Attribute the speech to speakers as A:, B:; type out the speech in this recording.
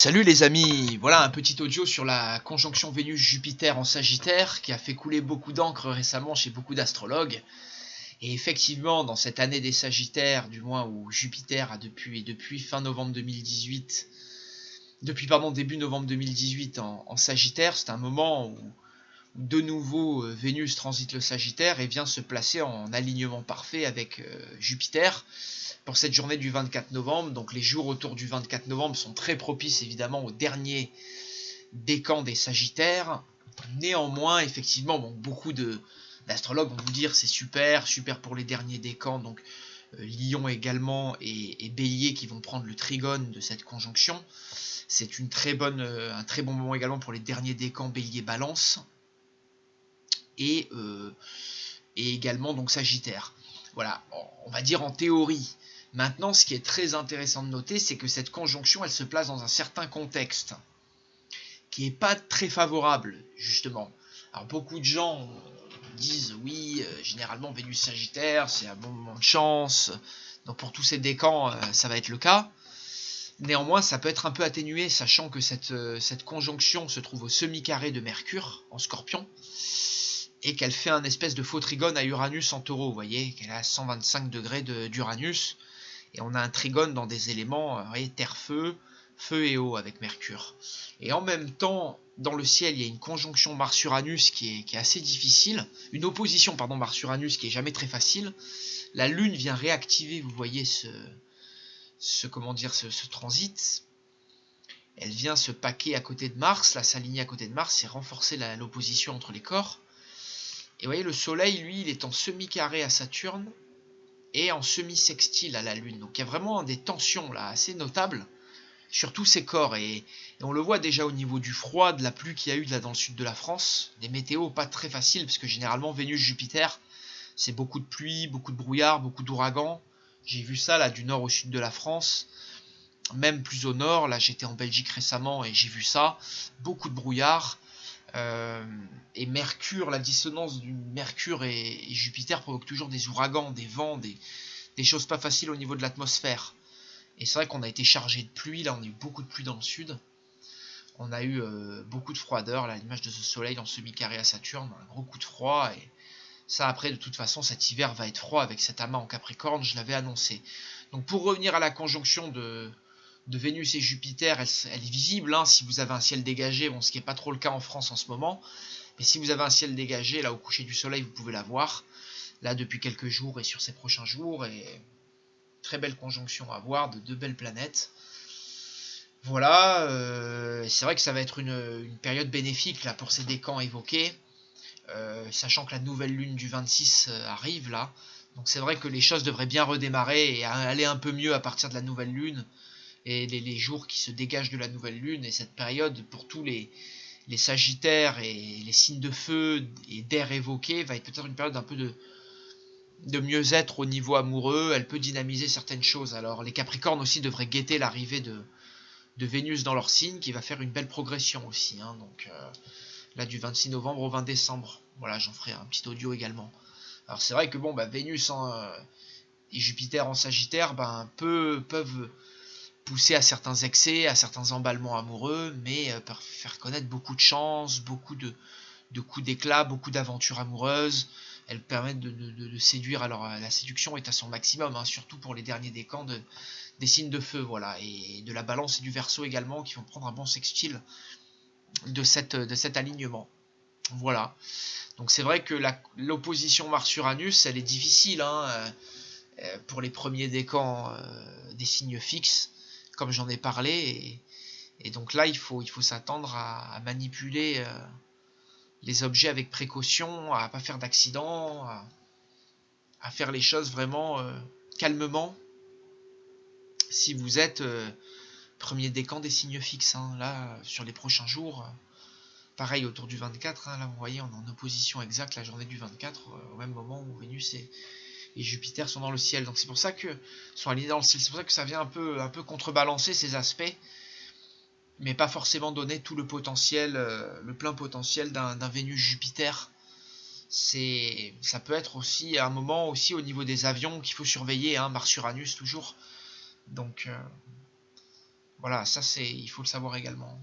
A: Salut les amis, voilà un petit audio sur la conjonction Vénus-Jupiter en Sagittaire qui a fait couler beaucoup d'encre récemment chez beaucoup d'astrologues. Et effectivement, dans cette année des Sagittaires, du moins où Jupiter a depuis fin novembre 2018, début novembre 2018 en Sagittaire, c'est un moment où de nouveau Vénus transite le Sagittaire et vient se placer en alignement parfait avec Jupiter pour cette journée du 24 novembre. Donc les jours autour du 24 novembre sont très propices évidemment au dernier décan des Sagittaires. Néanmoins, effectivement, beaucoup d'astrologues vont vous dire c'est super pour les derniers décans, donc Lion également et Bélier qui vont prendre le trigone de cette conjonction. C'est un très bon moment également pour les derniers décans Bélier-Balance et également donc Sagittaire. Voilà, on va dire en théorie. Maintenant, ce qui est très intéressant de noter, c'est que cette conjonction, elle se place dans un certain contexte qui n'est pas très favorable, justement. Alors, beaucoup de gens disent, oui, généralement, Vénus Sagittaire, c'est un bon moment de chance, donc pour tous ces décans, ça va être le cas. Néanmoins, ça peut être un peu atténué, sachant que cette conjonction se trouve au semi-carré de Mercure, en Scorpion, et qu'elle fait un espèce de faux trigone à Uranus en Taureau, vous voyez, qu'elle est à 125 degrés d'Uranus, et on a un trigone dans des éléments terre-feu, feu et eau avec Mercure. Et en même temps, dans le ciel, il y a une conjonction Mars-Uranus qui est assez difficile, une opposition, pardon, Mars-Uranus qui est jamais très facile. La Lune vient réactiver, vous voyez, ce transit. Elle vient se paquer à côté de Mars, là, s'aligner à côté de Mars et renforcer l'opposition entre les corps. Et vous voyez, le Soleil, lui, il est en semi-carré à Saturne, et en semi-sextile à la Lune. Donc il y a vraiment des tensions là assez notables sur tous ces corps. Et on le voit déjà au niveau du froid, de la pluie qu'il y a eu là dans le sud de la France. Des météos pas très faciles, parce que généralement Vénus-Jupiter, c'est beaucoup de pluie, beaucoup de brouillard, beaucoup d'ouragans. J'ai vu ça là du nord au sud de la France. Même plus au nord, là j'étais en Belgique récemment et j'ai vu ça. Beaucoup de brouillard. Et Mercure, la dissonance du Mercure et Jupiter provoque toujours des ouragans, des vents, des choses pas faciles au niveau de l'atmosphère. Et c'est vrai qu'on a été chargé de pluie, là on a eu beaucoup de pluie dans le sud. On a eu beaucoup de froideur, là l'image de ce soleil en semi-carré à Saturne, un gros coup de froid. Et ça après de toute façon cet hiver va être froid avec cet amas en Capricorne, je l'avais annoncé. Donc pour revenir à la conjonction de Vénus et Jupiter, elle est visible, hein, si vous avez un ciel dégagé, bon, ce qui n'est pas trop le cas en France en ce moment, mais si vous avez un ciel dégagé, là au coucher du soleil, vous pouvez la voir, là depuis quelques jours et sur ces prochains jours, et très belle conjonction à voir, de deux belles planètes. Voilà, c'est vrai que ça va être une période bénéfique là pour ces décans évoqués, sachant que la nouvelle lune du 26 arrive là, donc c'est vrai que les choses devraient bien redémarrer et aller un peu mieux à partir de la nouvelle lune, et les jours qui se dégagent de la nouvelle lune, et cette période pour tous les sagittaires et les signes de feu et d'air évoqués va être peut-être une période un peu de mieux-être au niveau amoureux. Elle peut dynamiser certaines choses. Alors les capricornes aussi devraient guetter l'arrivée de Vénus dans leur signe, qui va faire une belle progression aussi, hein. Donc là du 26 novembre au 20 décembre, voilà, j'en ferai un petit audio également. Alors c'est vrai que Vénus et Jupiter en Sagittaire peuvent pousser à certains excès, à certains emballements amoureux, mais peuvent faire connaître beaucoup de chance, beaucoup de coups d'éclat, beaucoup d'aventures amoureuses. Elles permettent de séduire, alors la séduction est à son maximum, hein, surtout pour les derniers décans des signes de feu, voilà, et de la Balance et du Verseau également, qui vont prendre un bon sextile de cet alignement. Voilà. Donc c'est vrai que l'opposition Mars-Uranus, elle est difficile, hein, pour les premiers décans des signes fixes, comme j'en ai parlé, et donc là il faut s'attendre à manipuler les objets avec précaution, à pas faire d'accident, à faire les choses vraiment calmement, si vous êtes premier décan des signes fixes, hein. Là sur les prochains jours, pareil autour du 24, hein, là vous voyez on est en opposition exacte la journée du 24, au même moment où Vénus et Jupiter sont dans le ciel, donc c'est pour ça que sont alignés dans le ciel, c'est pour ça que ça vient un peu contrebalancer ces aspects, mais pas forcément donner tout le potentiel, le plein potentiel d'un Vénus-Jupiter. Ça peut être aussi à un moment aussi au niveau des avions qu'il faut surveiller, hein, Mars-Uranus toujours. Donc Voilà, ça c'est, il faut le savoir également.